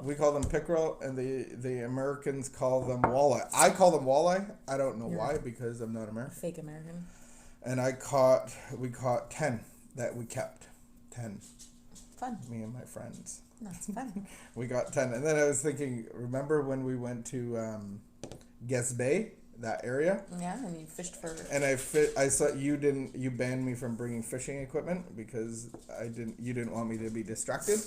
pickerel. We call them pickerel, and the Americans call them walleye. I call them walleye. I don't know why, because I'm not American. Fake American. And we caught 10 that we kept. 10. Fun. Me and my friends. That's fun. We got 10. And then I was thinking, remember when we went to Guess Bay, that area? Yeah, and you fished for... And I saw you banned me from bringing fishing equipment because you didn't want me to be distracted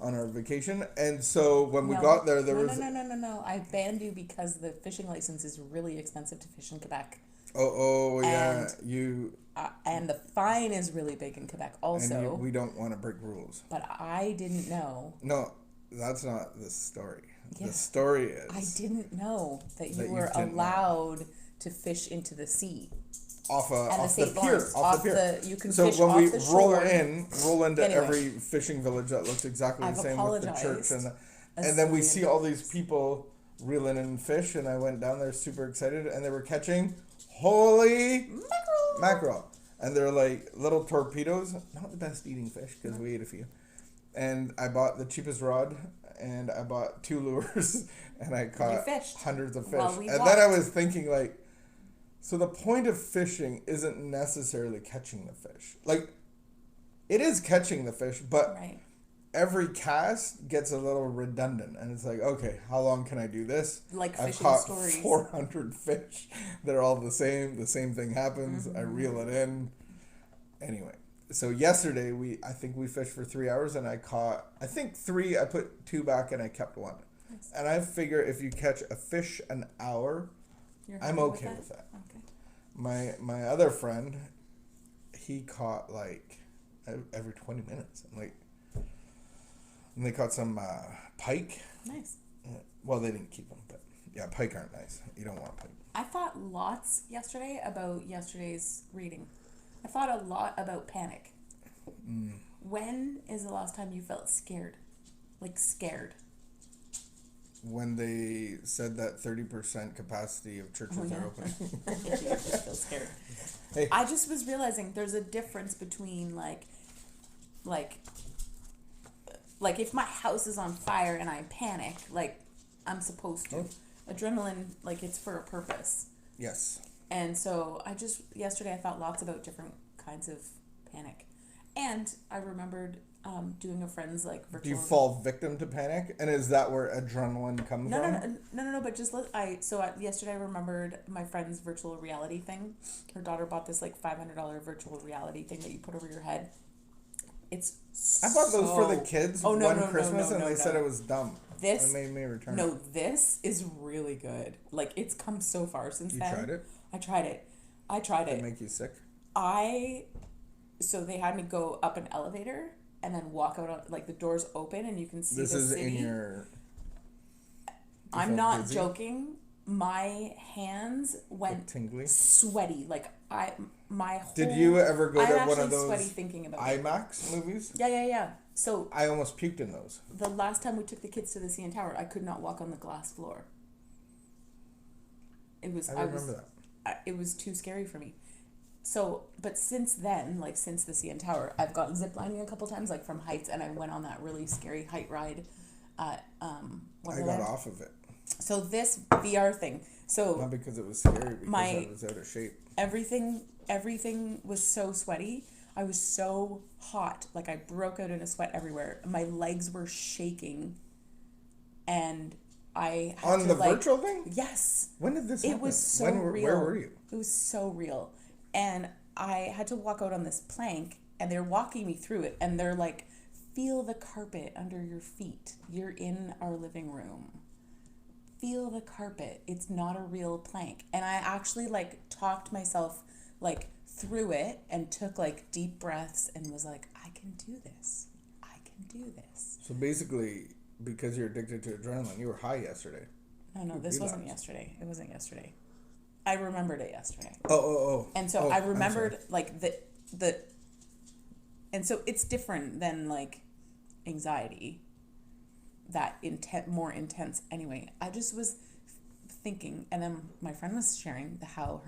on our vacation. And so when we got there, No. I banned you because the fishing license is really expensive to fish in Quebec. Oh yeah. And the fine is really big in Quebec also. And we don't want to break rules. But I didn't know. No, that's not the story. Yeah. The story is... I didn't know that you were allowed to fish into the sea. Off the pier. You can so fish when off we the shore. roll into Anyway. every fishing village that looks exactly the same with the church and then we see all these people reeling in fish, and I went down there super excited, and they were catching holy mackerel, and they're like little torpedoes. Not the best eating fish because we ate a few, and I bought the cheapest rod, and I bought 2 lures, and I caught hundreds of fish. Then I was thinking, like, so the point of fishing isn't necessarily catching the fish. Like, it is catching the fish, but every cast gets a little redundant, and it's like, okay, how long can I do this? Like I've fishing caught stories. 400 fish. They're all the same thing happens. I reel it in. Anyway, so yesterday I think we fished for 3 hours, and I caught, I think 3. I put 2 back and I kept 1. Nice. And I figure if you catch a fish an hour, I'm okay with that. Okay. My other friend, he caught like every 20 minutes. And they caught some pike. Nice. Well, they didn't keep them, but yeah, pike aren't nice. You don't want pike. I thought lots yesterday about yesterday's reading. I thought a lot about panic. When is the last time you felt scared? Like scared? When they said that 30% capacity of churches are open. You feel scared. Hey. I just was realizing there's a difference between like if my house is on fire and I panic, like I'm supposed to. Adrenaline, like it's for a purpose. Yes. And so yesterday I thought lots about different kinds of panic. And I remembered doing a friend's like virtual... Do you fall victim to panic? And is that where adrenaline comes from? No, but yesterday I remembered my friend's virtual reality thing. Her daughter bought this like $500 virtual reality thing that you put over your head. I bought those for the kids Christmas, and they said it was dumb. It made me return it. No, this is really good. Like, it's come so far since then. You tried it? I tried it. Did it make you sick? So they had me go up an elevator and then walk out on, like, the doors open and you can see the city. This is in your... I'm not joking. My hands went sweaty. Like, Did you ever go to one of those sweaty thinking about IMAX movies? Yeah. So I almost puked in those. The last time we took the kids to the CN Tower, I could not walk on the glass floor. I remember that. It was too scary for me. So, but since then, like since the CN Tower, I've gone ziplining a couple times, like from heights, and I went on that really scary height ride. I got off of it. So this VR thing. So not because it was scary, because I was out of shape. Everything was so sweaty. I was so hot. Like I broke out in a sweat everywhere. My legs were shaking. And I had on the virtual thing? Yes. When did this happen? It was so real. Where were you? It was so real. And I had to walk out on this plank, and they're walking me through it, and they're like, feel the carpet under your feet. You're in our living room. Feel the carpet. It's not a real plank. And I actually like talked myself like through it and took like deep breaths and was like, I can do this. I can do this. So basically, because you're addicted to adrenaline, you were high yesterday. No, this wasn't yesterday. It wasn't yesterday. I remembered it yesterday. Oh. And so I remembered like the and so it's different than like anxiety. That more intense anyway. I just was thinking, and then my friend was sharing how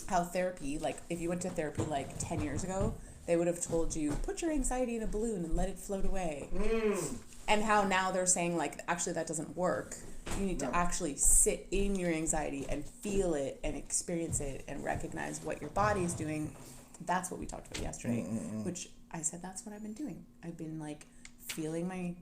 how therapy, like if you went to therapy like 10 years ago, they would have told you put your anxiety in a balloon and let it float away. And how now they're saying, like, actually that doesn't work. You need to actually sit in your anxiety and feel it and experience it and recognize what your body is doing. That's what we talked about yesterday, which I said that's what I've been doing. I've been, like, feeling my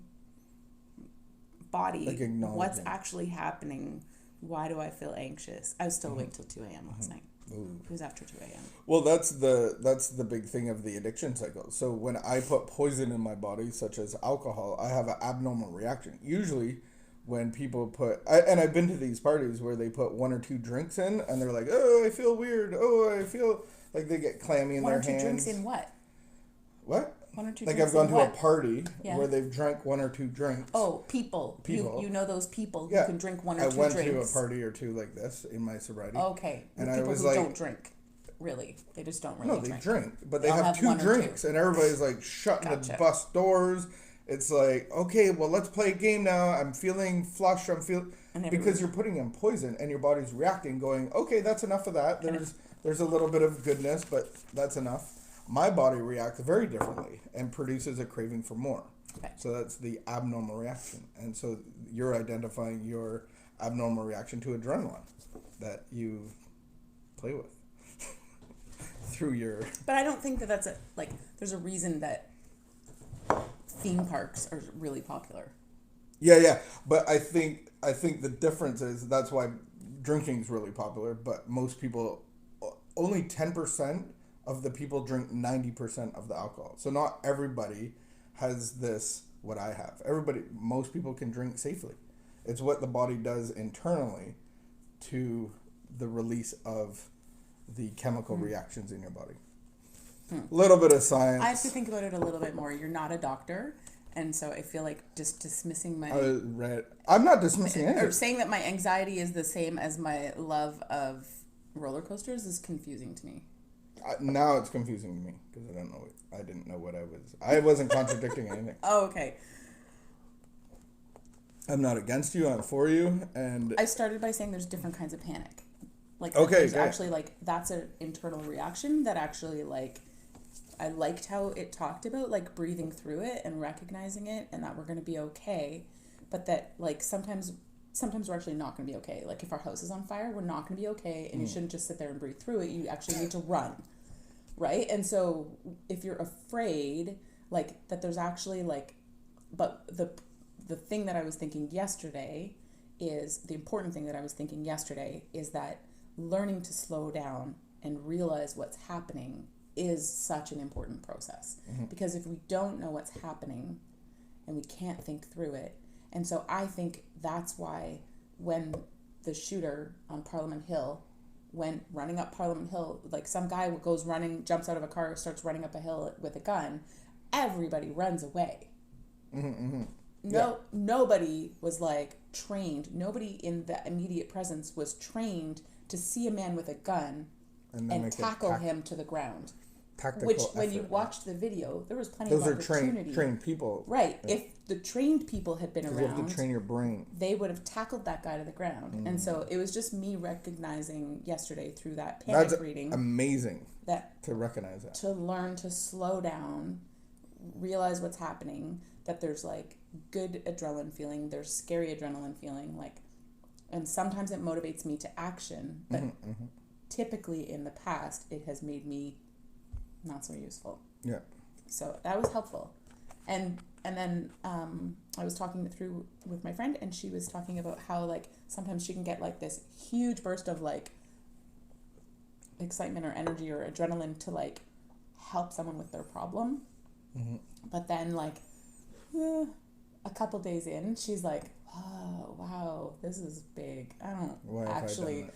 body, like what's actually happening. Why do I feel anxious? I was still awake till 2 a.m. last night. Ooh. It was after 2 a.m. Well, that's the big thing of the addiction cycle. So when I put poison in my body, such as alcohol, I have an abnormal reaction. Usually when people and I've been to these parties where they put 1 or 2 drinks in, and they're like, oh, I feel weird. Oh, I feel like they get clammy in their hands. 1 or 2 drinks in what? What? 1 or 2 like drinks I've gone to what? a party where they've drank 1 or 2 drinks. Oh, people. You know those people who can drink 1 or 2 drinks. I went to a party or 2 like this in my sobriety. Okay. And people I was who like, don't drink. Really, they just don't really drink. No, they drink, but they have 2 drinks, and everybody's like shutting the bus doors. It's like, okay, well, let's play a game now. I'm feeling flushed. Because you're putting in poison, and your body's reacting, going, okay, that's enough of that. There's a little bit of goodness, but that's enough. My body reacts very differently and produces a craving for more. Okay. So that's the abnormal reaction, and so you're identifying your abnormal reaction to adrenaline that you play with. Through your... But I don't think that that's there's a reason that theme parks are really popular. Yeah. But I think the difference is that's why drinking is really popular, but most people, only 10% of the people drink 90% of the alcohol. So not everybody has this, what I have. Most people can drink safely. It's what the body does internally to the release of the chemical reactions in your body. A little bit of science. I have to think about it a little bit more. You're not a doctor, and so I feel like just dismissing my... I'm not dismissing anything. Or saying that my anxiety is the same as my love of roller coasters is confusing to me. Now it's confusing to me because I didn't know what I was. I wasn't contradicting anything. Oh, okay. I'm not against you. I'm for you, and I started by saying there's different kinds of panic. Actually, that's an internal reaction that actually, I liked how it talked about, breathing through it and recognizing it and that we're going to be okay. But that, sometimes we're actually not going to be okay. If our house is on fire, we're not going to be okay. And you shouldn't just sit there and breathe through it. You actually need to run. Right? And so if you're afraid, that there's actually, but the thing that I was thinking yesterday is, the important thing that I was thinking yesterday is that learning to slow down and realize what's happening is such an important process. Because if we don't know what's happening and we can't think through it, and so I think that's why when the shooter on Parliament Hill went running up Parliament Hill, some guy goes running, jumps out of a car, starts running up a hill with a gun, everybody runs away. Nobody was trained. Nobody in the immediate presence was trained to see a man with a gun and tackle him to the ground. Which, when you watched the video, there was plenty of opportunity. Those are trained people. Right. Yeah. If the trained people had been around, you have to train your brain. They would have tackled that guy to the ground. And so it was just me recognizing yesterday through that panic reading. Amazing. To recognize that. To learn to slow down, realize what's happening, that there's good adrenaline feeling, there's scary adrenaline feeling, and sometimes it motivates me to action, but typically in the past it has made me not so useful. Yeah. So that was helpful. And then I was talking it through with my friend, and she was talking about how sometimes she can get this huge burst of excitement or energy or adrenaline to help someone with their problem. But then a couple days in, she's like, oh, wow, this is big. I don't actually...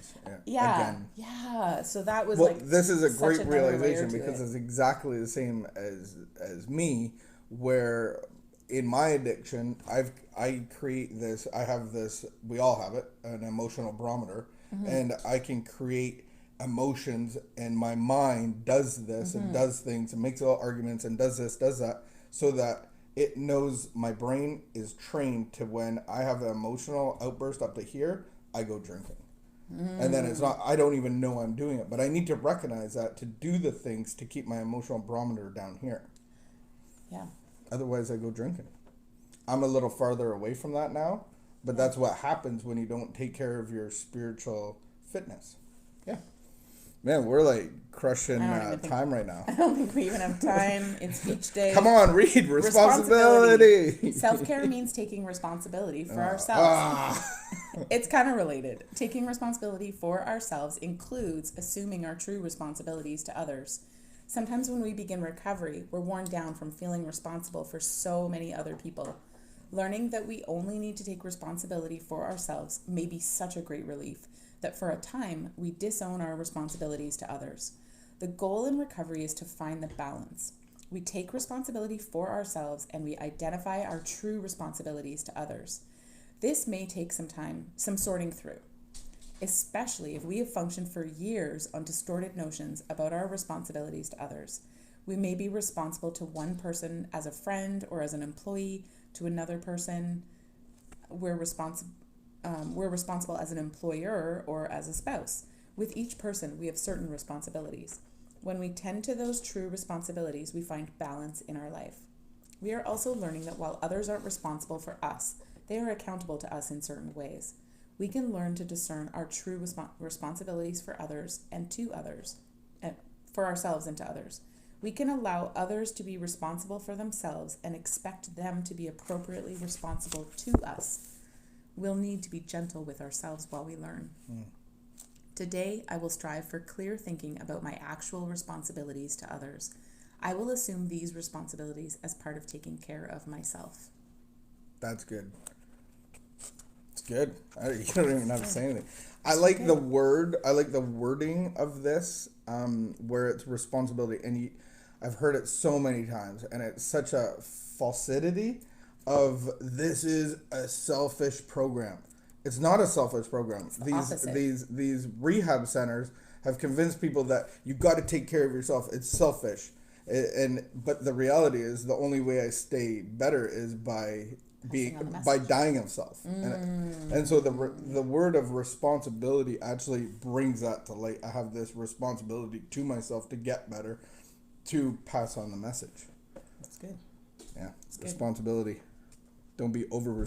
Yeah. So that was this is a great realization because it's exactly the same as me, where in my addiction, I create this, I have this, we all have it, an emotional barometer, and I can create emotions, and my mind does this and does things and makes little arguments and does this, does that, so that it knows my brain is trained to when I have an emotional outburst up to here, I go drinking. And then it's not, I don't even know I'm doing it, but I need to recognize that to do the things to keep my emotional barometer down here. Yeah. Otherwise I go drinking. I'm a little farther away from that now, but that's what happens when you don't take care of your spiritual fitness. Yeah. Man, we're like crushing time right now. I don't think we even have time. It's each day. Come on, read responsibility. Self-care means taking responsibility for ourselves. It's kind of related. Taking responsibility for ourselves includes assuming our true responsibilities to others. Sometimes when we begin recovery, we're worn down from feeling responsible for so many other people. Learning that we only need to take responsibility for ourselves may be such a great relief that for a time we disown our responsibilities to others. The goal in recovery is to find the balance. We take responsibility for ourselves and we identify our true responsibilities to others. This may take some time, some sorting through, especially if we have functioned for years on distorted notions about our responsibilities to others. We may be responsible to one person as a friend or as an employee, to another person we're responsible as an employer or as a spouse. With each person, we have certain responsibilities. When we tend to those true responsibilities, we find balance in our life. We are also learning that while others aren't responsible for us, they are accountable to us in certain ways. We can learn to discern our true responsibilities for others and to others, for ourselves and to others. We can allow others to be responsible for themselves and expect them to be appropriately responsible to us. We'll need to be gentle with ourselves while we learn. Today, I will strive for clear thinking about my actual responsibilities to others. I will assume these responsibilities as part of taking care of myself. That's good. It's good. You don't even have to say anything. I like the wording of this, where it's responsibility. And I've heard it so many times, and it's such a falsity of this is a selfish program. It's not a selfish program. These rehab centers have convinced people that you got to take care of yourself. It's selfish, but the reality is the only way I stay better is by dying of self. And so the word of responsibility actually brings that to light. I have this responsibility to myself to get better, to pass on the message. That's good. Yeah, it's responsibility. Don't be over responsible.